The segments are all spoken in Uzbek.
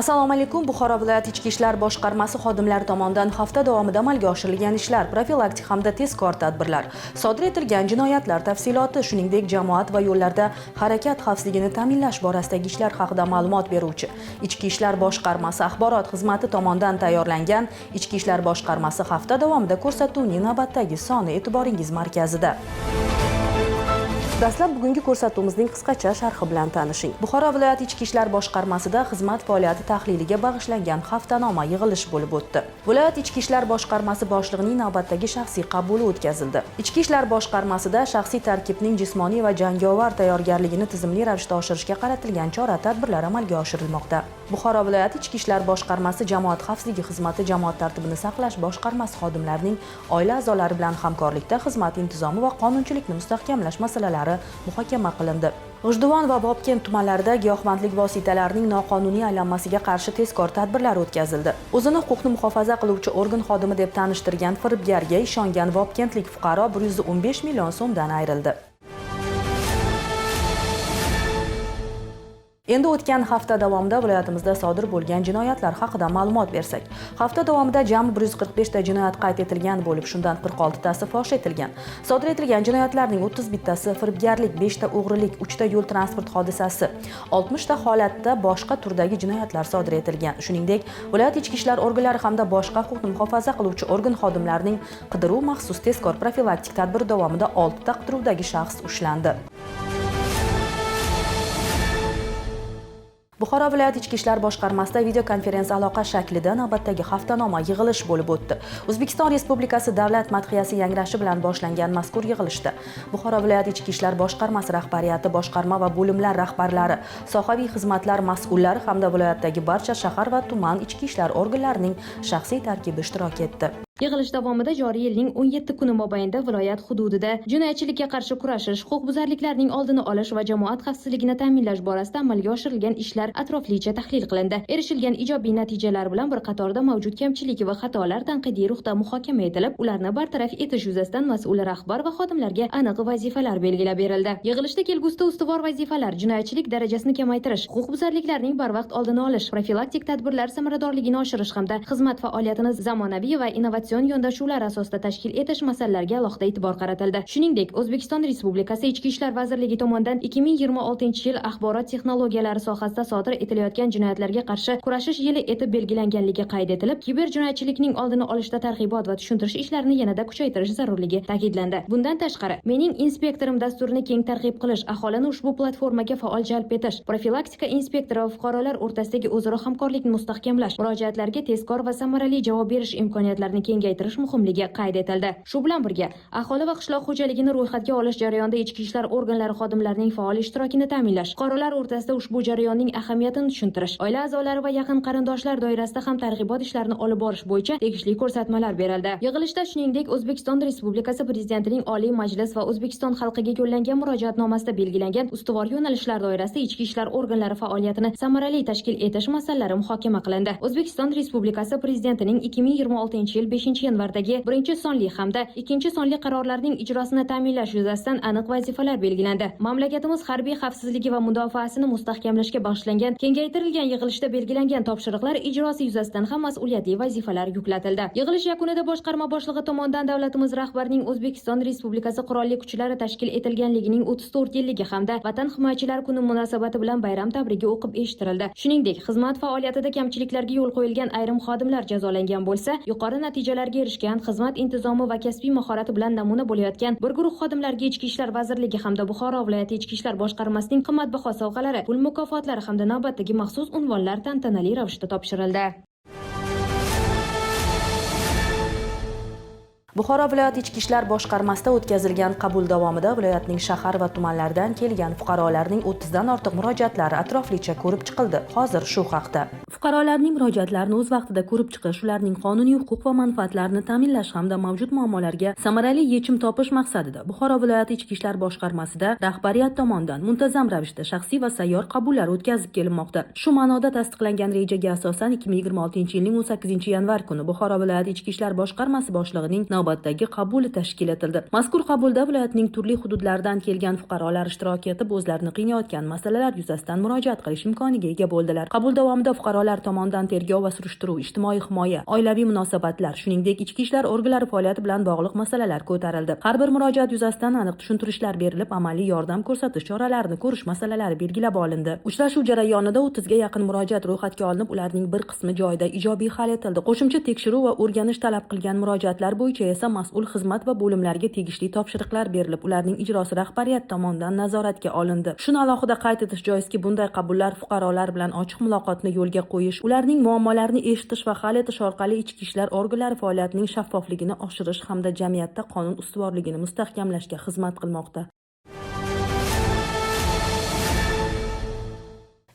Assalomu alaykum. Buxoro viloyat ichki ishlar boshqarmasi xodimlari tomonidan hafta davomida amalga oshirilgan ishlar, profilaktik hamda tezkor tadbirlar, sodir etilgan jinoyatlar tafsiloti, shuningdek jamoat va yo'llarda harakat xavfsizligini ta'minlash borasidagi ishlar haqida ma'lumot beruvchi Ichki ishlar boshqarmasi axborot xizmati tomonidan tayyorlangan Ichki ishlar boshqarmasi hafta davomida ko'rsatuvning navbatdagi soni e'tiboringiz markazida. Dastlab bugungi ko'rsatuvimizning qisqacha sharhi bilan tanishing. Buxoro viloyat ichki ishlar boshqarmasida xizmat faoliyati tahliliga bag'ishlangan haftanoma yig'ilish bo'lib o'tdi. Viloyat ichki ishlar boshqarmasi boshlig'ining navbatdagi shaxsiy qabuli o'tkazildi. Ichki ishlar boshqarmasida shaxsiy tarkibning jismoniy va jangovar tayyorgarligini tizimli ravishda oshirishga qaratilgan chora-tadbirlar amalga oshirilmoqda. Buxoro viloyat ichki ishlar boshqarmasi jamoat xavfsizligi xizmati jamoat tartibini saqlash boshqarmasi xodimlarining oila a'zolari bilan hamkorlikda xizmat intizomi va qonunchilikni mustahkamlash masalalari muhokama qilindi. G'ijduvon va Vobkent tumanlarida giyohvandlik vositalarining noqonuniy aylanmasiga qarshi tezkor tadbirlar o'tkazildi. O'zini huquqni muhofaza qiluvchi organ xodimi deb tanishtirgan firibgarga ishongan vobkentlik fuqaro 115 million so'mdan ayrildi. Endi o'tgan hafta davomida viloyatimizda sodir bo'lgan jinoyatlar haqida ma'lumot bersak. Hafta davomida jami 145 ta jinoyat qayd etilgan bo'lib, shundan 46 tasi fosh etilgan. Sodir etilgan jinoyatlarning 31 tasi firibgarlik, 5 ta o'g'rilik, 3 ta yo'l transport hodisasi, 60 ta holatda boshqa turdagi jinoyatlar sodir etilgan. Shuningdek, viloyat ichki ishlar organlari hamda boshqa huquqni muhofaza qiluvchi organ xodimlarining qidiruv maxsus tezkor profilaktik tadbir davomida 6 ta qidiruvdagi shaxs ushlandi. Buxoro viloyat ichki ishlar boshqarmasida videokonferensiya aloqa shaklida navbatdagi haftanoma yig'ilish bo'lib o'tdi. O'zbekiston Respublikasi davlat madhiyasi yangrashi bilan boshlangan mazkur yig'ilishda Buxoro viloyat ichki ishlar boshqarmasi rahbariyati, boshqarma va bo'limlar rahbarlari, sohaviy xizmatlar mas'ullari hamda viloyatdagi barcha shahar va tuman ichki ishlar organlarining shaxsiy tarkibi ishtirok etdi. Yig'ilish davomida joriy yilning 17 kuni mobaynida viloyat hududida jinoyatchilikka qarshi kurashish, huquqbuzarliklarning oldini olish va jamoat xavfsizligini ta'minlash borasida amalga oshirilgan ishlar atroflicha tahlil qilindi. Erishilgan ijobiy natijalar bilan bir qatorda mavjud kamchilik va xatolar tanqidiy ruhda muhokama etilib, ularni bartaraf etish yuzasidan mas'ul rahbar va xodimlarga aniq vazifalar belgilab berildi. Yig'ilishda kelgusida ustuvor vazifalar, jinoyatchilik darajasini kamaytirish, huquqbuzarliklarning barvaqt oldini olish, profilaktik tadbirlar samaradorligini oshirish hamda xizmat faoliyatini zamonaviy va innovatsion yondashuvlar asosida tashkil etish masalalariga alohida e'tibor qaratildi. Shuningdek, O'zbekiston Respublikasi Ichki ishlar vazirligi tomonidan 2026-yil axborot texnologiyalari sohasida sodir etilayotgan jinoyatlarga qarshi kurashish yili etib belgilanganligi qayd etilib, kiber jinoyatchilikning oldini olishda targ'ibot va tushuntirish ishlarini yanada kuchaytirish zarurligi ta'kidlandi. Bundan tashqari, Mening inspektorim dasturini keng targ'ib qilish, aholini ushbu platformaga faol jalb etish, profilaktika inspektori va fuqarolar o'rtasidagi o'zaro hamkorlikni mustahkamlash, murojaatlarga tezkor va samarali javob berish imkoniyatlarini kengaytirish muhimligi qayd etildi. Shu bilan birga, aholi va qishloq xo'jaligini ro'yxatga olish jarayonida ichki ishlar organlari xodimlarining faol ishtirokini ta'minlash, fuqarolar o'rtasida ushbu jarayonning ahamiyatini tushuntirish, oila a'zolari va yaqin qarindoshlar doirasida ham targ'ibot ishlarini olib borish bo'yicha tegishli ko'rsatmalar berildi. Yig'ilishda shuningdek, O'zbekiston Respublikasi Prezidentining Oliy Majlis va O'zbekiston xalqiga yo'llangan murojaatnomasida belgilangan ustuvor yo'nalishlar doirasida ichki ishlar organlari faoliyatini samarali tashkil etish masalalari muhokama qilindi. O'zbekiston Respublikasi Prezidentining 2026-yil 5-yanvardagi 1-sonli hamda 2-sonli qarorlarining ijrosini ta'minlash yuzasidan aniq vazifalar belgilandi. Mamlakatimiz harbiy xavfsizligi va mudofaasini mustahkamlashga bag'ishlangan kengaytirilgan yig'ilishda belgilangan topshiriqlar ijrosi yuzasidan ham mas'uliyatli vazifalar yuklatildi. Yig'ilish yakunida boshqarma boshlig'i tomonidan davlatimiz rahbarining O'zbekiston Respublikasi qurolli kuchlari tashkil etilganligining 34 yilligi hamda Vatan himoyachilari kuni munosabati bilan bayram tabrigi o'qib eshittirildi. Shuningdek, xizmat faoliyatida kamchiliklarga yo'l qo'yilgan ayrim xodimlar jazolangan bo'lsa, yuqori natijalarga erishgan, xizmat intizomi va kasbiy mahorati bilan namuna bo'layotgan bir guruh xodimlarga Ichki ishlar vazirligi hamda Buxoro viloyati ichki ishlar boshqarmasining qimmatbaho sovg'alari, pul mukofotlari hamda navbatdagi maxsus unvonlar tantanali ravishda topshirildi. Buxoro viloyat ichki ishlar boshqarmasida o'tkazilgan qabul davomida viloyatning shahar va tumanlaridan kelgan fuqarolarning 30 dan ortiq murojaatlari atroflicha ko'rib chiqildi. Hozir shu haqda. Fuqarolarning murojaatlarini o'z vaqtida ko'rib chiqish, ularning qonuniy huquq va manfaatlarini ta'minlash hamda mavjud muammolarga samarali yechim topish maqsadida Buxoro viloyati ichki ishlar boshqarmasida rahbariyat tomonidan muntazam ravishda shaxsiy va sayyor qabullar o'tkazib kelinmoqda. Shu ma'noda tasdiqlangan rejaga asosan 2026-yilning 18-yanvar kuni Buxoro viloyati ichki ishlar boshqarmasi boshlig'ining navbatdagi qabuli tashkil etildi. Mazkur qabulda viloyatning turli hududlaridan kelgan fuqarolar ishtirok etib, o'zlarini qiynayotgan masalalar yuzasidan murojaat qilish imkoniga ega bo'ldilar. Qabul davomida fuqarolar tomonidan tergov va surishtiruv, ijtimoiy himoya, oilaviy munosabatlar, shuningdek ichki ishlar organlari faoliyati bilan bog'liq masalalar ko'tarildi. Har bir murojaat yuzasidan aniq tushuntirishlar berilib, amaliy yordam ko'rsatish choralarini ko'rish masalalari belgilab olindi. Uchrashuv jarayonida 30 ga yaqin murojaat ro'yxatga olinib, ularning bir qismi joyida ijobiy hal etildi. Qo'shimcha tekshiruv va o'rganish talab qilgan murojaatlar bo'yicha esa mas'ul xizmat va bo'limlarga tegishli topshiriqlar berilib, ularning ijrosi rahbariyat tomonidan nazoratga olindi. Shuni alohida qayd etish joizki, bunday qabullar fuqarolar bilan ochiq muloqotni yo'lga qo'yish, ularning muammolarini eshitish va hal etish orqali ichki ishlar organlari faoliyatining shaffofligini oshirish hamda jamiyatda qonun ustuvorligini mustahkamlashga xizmat qilmoqda.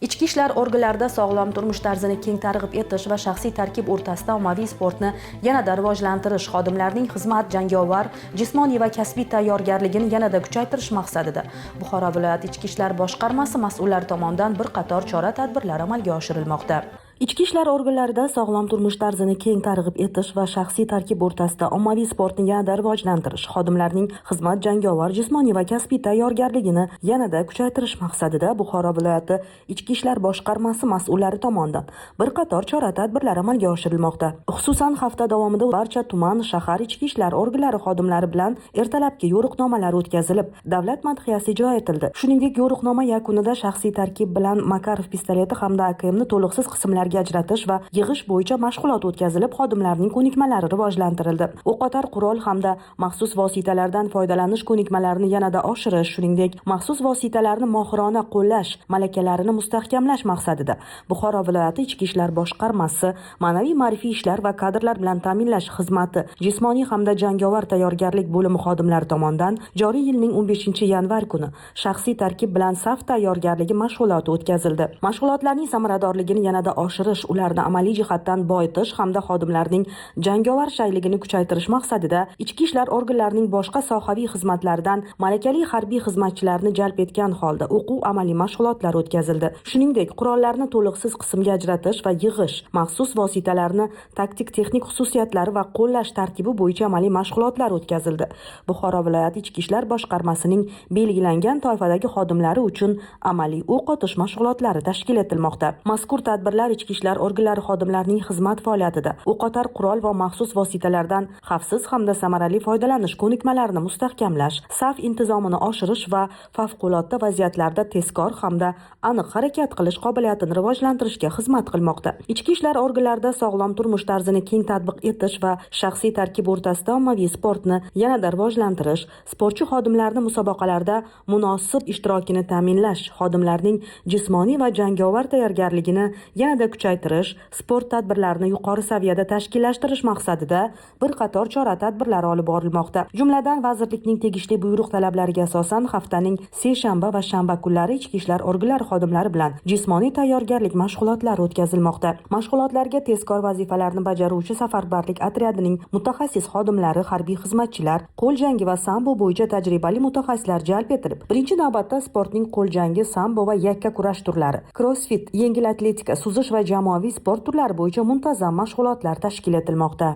Ichki ishlar organlarida sog'lom turmush tarzini keng targ'ib etish va shaxsiy tarkib o'rtasida ommaviy sportni yanada rivojlantirish, xodimlarning xizmat, jangovar, jismoniy va kasbiy tayyorgarligini yanada kuchaytirish maqsadida Buxoro viloyat ichki ishlar boshqarmasi mas'ullari tomonidan bir qator chora-tadbirlar amalga oshirilmoqda. Ichki ishlar organlarida sog'lom turmush tarzini keng targ'ib etish va shaxsiy tarkib o'rtasida ommaviy sportni yanada rivojlantirish, xodimlarning xizmat, jangovar, jismoniy va kasbiy tayyorgarligini yanada kuchaytirish maqsadida Buxoro viloyati ichki ishlar boshqarmasi mas'ullari tomonidan bir qator chora-tadbirlar amalga oshirilmoqda. Xususan, hafta davomida barcha tuman, shahar ichki ishlar organlari xodimlari bilan ertalabki yo'riqnomalar o'tkazilib, davlat madhiyasi ijro etildi. Shuningdek, yo'riqnoma yakunida shaxsiy tarkib bilan Makarov pistoleti hamda AKMni to'liqsiz qismlar ajratish va yig'ish bo'yicha mashg'ulot o'tkazilib, xodimlarning ko'nikmalari rivojlantirildi. O'qotar qurol hamda maxsus vositalardan foydalanish ko'nikmalarini yanada oshirish, shuningdek, maxsus vositalarni mohirona qo'llash malakalarini mustahkamlash maqsadida Buxoro viloyati ichki ishlar boshqarmasi ma'naviy-ma'rifiy ishlar va kadrlar bilan ta'minlash xizmati jismoniy hamda jangovar tayyorgarlik bo'limi xodimlari tomonidan joriy yilning 15-yanvar kuni shaxsiy tarkib bilan saf tayyorgarligi mashg'uloti o'tkazildi. Mashg'ulotlarning samaradorligini yanada ularni amaliy jihatdan boyitish hamda xodimlarning jangovar shayligini kuchaytirish maqsadida ichki ishlar organlarining boshqa sohaviy xizmatlaridan malakali harbiy xizmatchilarni jalb etgan holda o'quv amaliy mashg'ulotlar o'tkazildi. Shuningdek, qurollarni to'liqsiz qismga ajratish va yig'ish, maxsus vositalarni taktik texnik xususiyatlari va qo'llash tartibi bo'yicha amaliy mashg'ulotlar o'tkazildi. Buxoro viloyati ichki ishlar boshqarmasining belgilangan toifadagi xodimlari uchun amaliy o'q otish mashg'ulotlari tashkil etilmoqda. Mazkur tadbirlar ichki ishlar organlari xodimlarining xizmat faoliyatida o'qotar qurol va maxsus vositalardan xavfsiz hamda samarali foydalanish ko'nikmalarini mustahkamlash, saf intizomini oshirish va favqulodda vaziyatlarda tezkor hamda aniq harakat qilish qobiliyatini rivojlantirishga xizmat qilmoqda. Ichki ishlar organlarida sog'lom turmush tarzini keng tatbiq etish va shaxsiy tarkib o'rtasida ommaviy sportni yanada rivojlantirish, sportchi xodimlarni musobaqalarda munosib ishtirokini ta'minlash, xodimlarning jismoniy va jangovar tayyorgarligini yanada kuchaytirish, sport tadbirlarini yuqori saviyada tashkillashtirish maqsadida bir qator chora-tadbirlar olib borilmoqda. Jumladan, vazirlikning tegishli buyruq talablariga asosan haftaning seshanba va shanba kunlari ichki ishlar organlari xodimlari bilan jismoniy tayyorgarlik mashg'ulotlari o'tkazilmoqda. Mashg'ulotlarga tezkor vazifalarni bajaruvchi safarbarlik otryadining mutaxassis xodimlari, harbiy xizmatchilar, qo'l jangi va sambo bo'yicha tajribali mutaxassislar jalb etilib, birinchi navbatda sportning qo'l jangi, sambo va yakka kurash turlari, crossfit, yengil atletika, suzish va jamoaviy sport turlari bo'yicha muntazam mashg'ulotlar tashkil etilmoqda.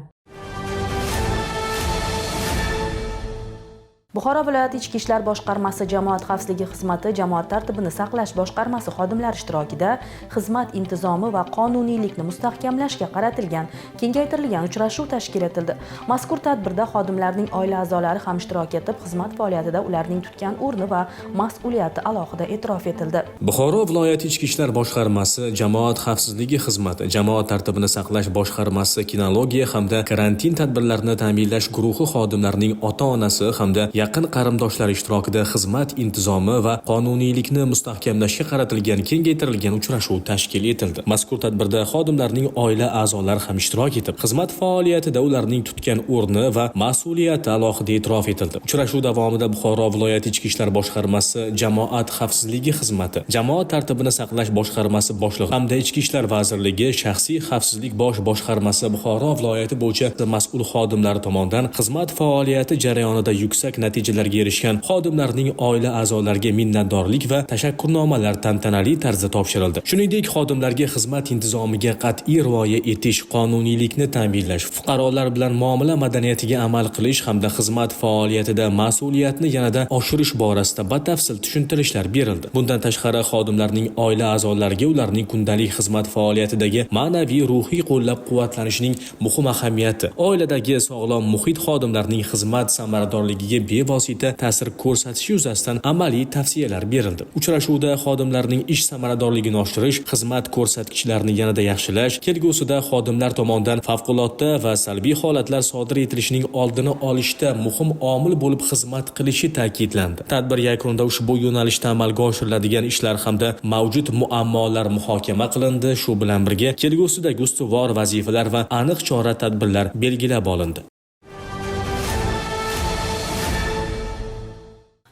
Buxoro viloyati ichki ishlar boshqarmasi jamoat xavfsizligi xizmati, jamoat tartibini saqlash boshqarmasi xodimlari ishtirokida xizmat intizomi va qonuniylikni mustahkamlashga qaratilgan kengaytirilgan uchrashuv tashkil etildi. Mazkur tadbirda xodimlarning oila a'zolari ham ishtirok etib, xizmat faoliyatida ularning tutgan o'rni va mas'uliyati alohida e'tirof etildi. Buxoro viloyati ichki ishlar boshqarmasi, jamoat xavfsizligi xizmati, jamoat tartibini saqlash boshqarmasi, kinologiya hamda karantin tadbirlarini ta'minlash guruhi xodimlarining ota-onasi hamda yaqin qarindoshlar ishtirokida xizmat intizomi va qonuniylikni mustahkamlashga qaratilgan kengaytirilgan uchrashuv tashkil etildi. Mazkur tadbirda xodimlarning oila a'zolari ham ishtirok etib, xizmat faoliyatida ularning tutgan o'rni va mas'uliyati alohida e'tirof etildi. Uchrashuv davomida Buxoro viloyati ichki ishlar boshqarmasi, jamoat xavfsizligi xizmati, jamoat tartibini saqlash boshqarmasi boshlig'i hamda ichki ishlar vazirligi shaxsiy xavfsizlik bosh boshqarmasi Buxoro viloyati bo'yicha mas'ul xodimlari tomonidan xizmat faoliyati jarayonida yuksak natijalarga erishgan xodimlarning oila a'zolariga minnatdorlik va tashakkurnomalar tantanali tarzda topshirildi. Shuningdek, xodimlarga xizmat intizomiga qat'iy rioya etish, qonuniylikni ta'minlash, fuqarolar bilan muomala madaniyatiga amal qilish hamda xizmat faoliyatida mas'uliyatni yanada oshirish borasida batafsil tushuntirishlar berildi. Bundan tashqari, xodimlarning oila a'zolariga ularning kundalik xizmat faoliyatidagi ma'naviy ruhiy qo'llab-quvvatlanishining muhim ahamiyati, oiladagi sog'lom muhit xodimlarning xizmat samaradorligiga bevosita ta'sir ko'rsatishi yuzasidan amaliy tavsiyalar berildi. Uchrashuvda xodimlarning ish samaradorligini oshirish, xizmat ko'rsatkichlarini yanada yaxshilash, kelgusida xodimlar tomonidan favqulodda va salbiy holatlar sodir etilishining oldini olishda muhim omil bo'lib xizmat qilishi ta'kidlandi. Tadbir yakunida ushbu yo'nalishda amalga oshiriladigan ishlar hamda mavjud muammolar muhokama qilindi. Shu bilan birga kelgusidagi ustuvor vazifalar va aniq chora-tadbirlar belgilab olindi.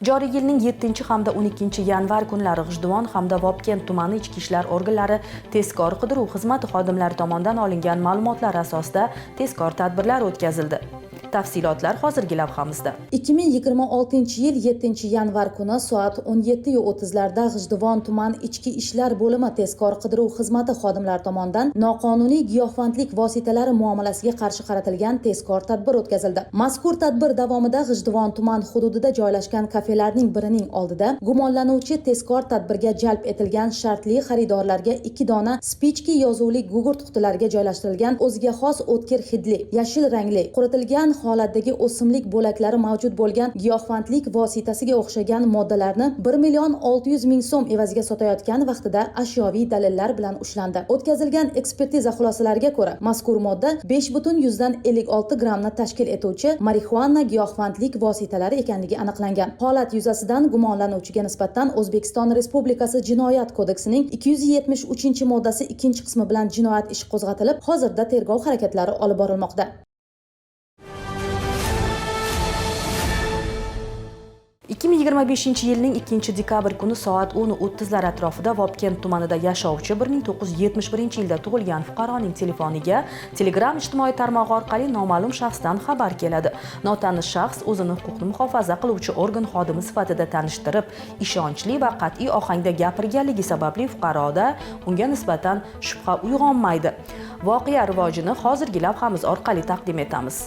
Joriy yilning 7 hamda 12 yanvar kunlari G'ijduvon hamda Vobkent tumani ichki ishlar organlari tezkor qidiruv xizmati xodimlari tomonidan olingan ma'lumotlar asosida tezkor tadbirlar o'tkazildi. Tafsilotlar hozirgi lavhamizda. 2026-yil 7-yanvar kuni soat 17:30 larda G'ijduvon tuman ichki ishlar bo'limi tezkor qidiruv xizmati xodimlari tomonidan noqonuniy giyohvandlik vositalari muomalasiga qarshi qaratilgan tezkor tadbir o'tkazildi. Mazkur tadbir davomida G'ijduvon tuman hududida joylashgan kafelarning birining oldida gumonlanuvchi tezkor tadbirga jalb etilgan shartli xaridorlarga 2 dona spichki yozuvli gugurt qutilariga joylashtirilgan o'ziga xos o'tkir hidli, yashil rangli, quritilgan holatdagi o'simlik bo'laklari mavjud bo'lgan giyohvandlik vositasiga o'xshagan moddalarni 1.600.000 so'm evaziga sotayotgan vaqtida ashyoviy dalillar bilan ushlandi. O'tkazilgan ekspertiza xulosalariga ko'ra, mazkur modda 5,56 grammni tashkil etuvchi marixuana giyohvandlik vositalari ekanligi aniqlangan. Holat yuzasidan gumonlanuvchiga nisbatan O'zbekiston Respublikasi Jinoyat kodeksining 273-moddasi 2-qismi bilan jinoyat ishi qo'zg'atilib, hozirda tergov harakatlari olib borilmoqda. yilning 2-dekabr kuni soat 10:30 atrofida Vobkent tumanida yashovchi 1971-yilda tug'ilgan fuqaroning telefoniga Telegram ijtimoiy tarmog'i orqali noma'lum shaxsdan xabar keladi. Notanish shaxs o'zini huquqni muhofaza qiluvchi organ xodimi sifatida tanishtirib, ishonchli va qat'iy ohangda gapirganligi sababli fuqaroda unga nisbatan shubha uyg'onmaydi. Voqea rivojini hozirgi lavhamiz orqali taqdim etamiz.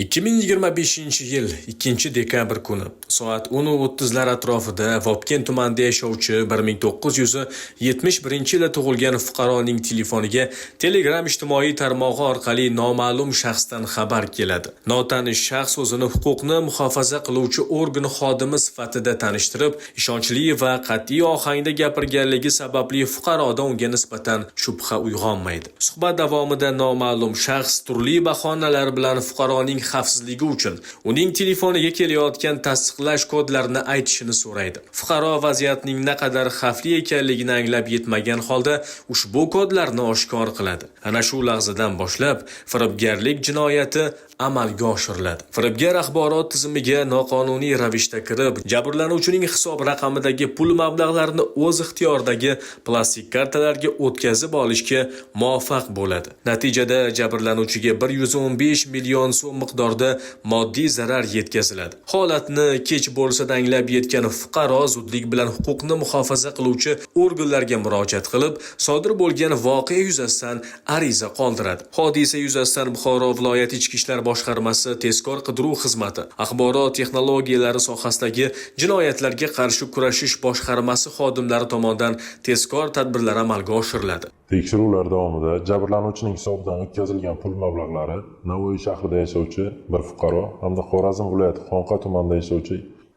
2025-yil 2-dekabr kuni soat 10:30 atrofida Vobkent tumanida yashovchi 1971-yilda tug'ilgan fuqaroning telefoniga Telegram ijtimoiy tarmog'i orqali noma'lum shaxsdan xabar keladi. Notanish shaxs o'zini huquqni muhofaza qiluvchi organ xodimi sifatida tanishtirib, ishonchli va qat'iy ohangda gapirganligi sababli fuqaroda unga nisbatan shubha uyg'onmaydi. Suhbat davomida noma'lum shaxs turli bahonalar bilan fuqaroning xavfsizligi uchun uning telefoniga kelayotgan tasdiqlash kodlarini aytishini so'raydi. Fuqaro vaziyatning naqadar xavfli ekanligini anglab yetmagan holda ushbu kodlarni oshkor qiladi. Ana shu lahzadan boshlab firibgarlik jinoyati amalga oshiriladi. Firibgar axborot tizimiga noqonuniy ravishda kirib, jabrlanuvchining hisob raqamidagi pul mablag'larini o'z ixtiyoridagi plastik kartalarga o'tkazib olishga muvaffaq bo'ladi. Natijada jabrlanuvchiga 115 million so'm miqdorda moddiy zarar yetkaziladi. Holatni kech bo'lsa-da anglab yetgan fuqaro zudlik bilan huquqni muhofaza qiluvchi organlarga murojaat qilib, sodir bo'lgan voqea yuzasidan ariza qoldiradi. Hodisa yuzasidan Buxoro viloyat ichki ishlar boshqarmasi tezkor qidiruv xizmati, axborot texnologiyalari sohasidagi jinoyatlarga qarshi kurashish boshqarmasi xodimlari tomonidan tezkor tadbirlar amalga oshiriladi. Tekshiruvlar davomida jabrlanuvchining hisobidan o'tkazilgan pul mablag'lari Navoiy shahrida yashovchi bir fuqaro hamda Xorazm viloyati Xonqa tumanida yashovchi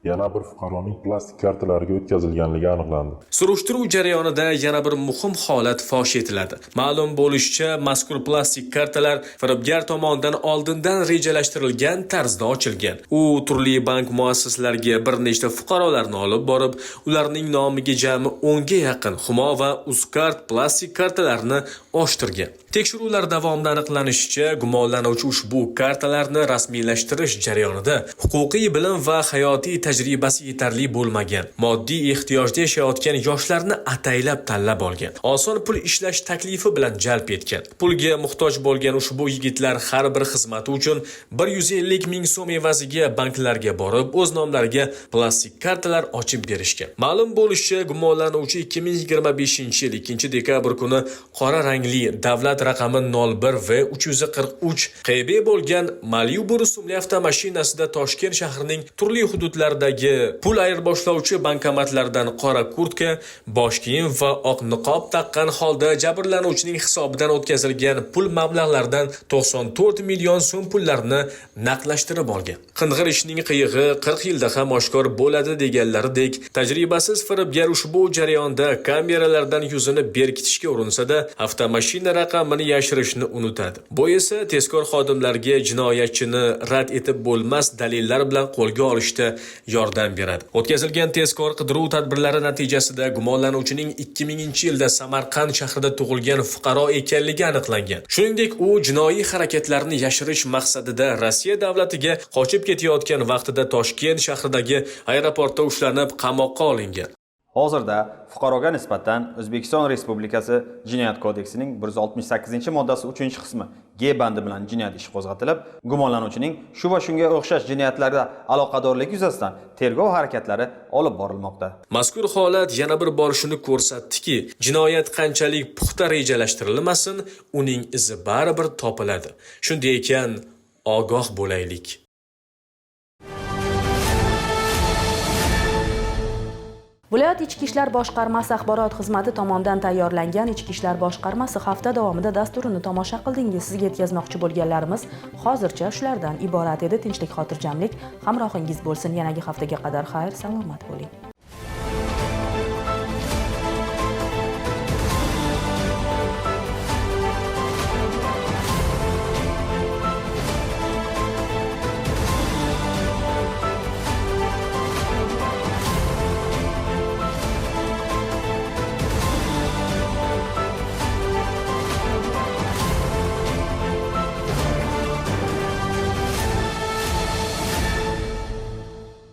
yana bir fuqaroning plastik kartalariga o'tkazilganligi aniqlandi. Surishtiruv jarayonida yana bir muhim holat fosh etiladi. Ma'lum bo'lishicha, mazkur plastik kartalar firibgar tomonidan oldindan rejalashtirilgan tarzda ochilgan. U turli bank muassasalariga bir nechta fuqarolarni olib borib, ularning nomiga jami 10 ga yaqin Humo va Uzkart plastik kartalarni ochtirgan. Tekshiruvlar davomida aniqlanishicha, gumonlanuvchi ushbu kartalarni rasmiylashtirish jarayonida huquqiy bilim va hayotiy tajribasi yetarli bo'lmagan, moddiy ehtiyojda yashayotgan yoshlarni ataylab tanlab olgan, oson pul ishlash taklifi bilan jalb etgan. Pulga muhtoj bo'lgan ushbu yigitlar har bir xizmati uchun 150 ming so'm evaziga banklarga borib, o'z nomlariga plastik kartalar ochib berishgan. Ma'lum bo'lishicha, gumonlanuvchi 2025-yil 2-dekabr kuni qora rangli davlat raqami 01 va 343 KB bo'lgan Malibu rusumli avtomashinasida Toshkent shahrining turli hududlaridagi pul ayirboshovchi bankomatlardan qora kurtka, bosh kiyim va oq niqob taqqan holda jabrlanuvchining hisobidan o'tkazilgan pul mablag'laridan 94 million so'm pullarni naqdlashtirib olgan. Qing'ir ishning qiyig'i 40 yilda ham oshkor bo'ladi deganlaridek, tajribasiz firibgar ushbu jarayonda kameralardan yuzini berkitishga urinsa-da, avtomashina raqamini yashirishni unutadi. Bu esa tezkor xodimlarga jinoyatchini rad etib bo'lmas dalillar bilan qo'lga olishda yordam beradi. O'tkazilgan tezkor qidiruv tadbirlari natijasida gumonlanuvchining 2000-yilda Samarqand shahrida tug'ilgan fuqaro ekanligi aniqlangan. Shuningdek, u jinoiy harakatlarni yashirish maqsadida Rossiya davlatiga qochib ketayotgan vaqtida Toshkent shahridagi aeroportda ushlanib, qamoqqa olingan. Hozirda fuqaroga nisbatan O'zbekiston Respublikasi Jinoyat kodeksining 168-moddasi 3-qismi G bandi bilan jinoyat ishi qo'zg'atilib, gumonlanuvchining shu va shunga o'xshash jinoyatlarga aloqadorligi yuzasidan tergov harakatlari olib borilmoqda. Mazkur holat yana bir bor shuni ko'rsatdiki, jinoyat qanchalik puxta rejalashtirilmasin, uning izi baribir topiladi. Shunday ekan, ogoh bo'laylik. Viloyat Ichki ishlar boshqarmasi axborot xizmati tomonidan tayyorlangan Ichki ishlar boshqarmasi hafta davomida dasturini tomosha qildingiz. Sizga yetkazmoqchi bo'lganlarimiz hozircha shulardan iborat edi. Tinchlik, xotirjamlik hamrohingiz bo'lsin. Yanagi haftaga qadar xayr, salomat bo'ling.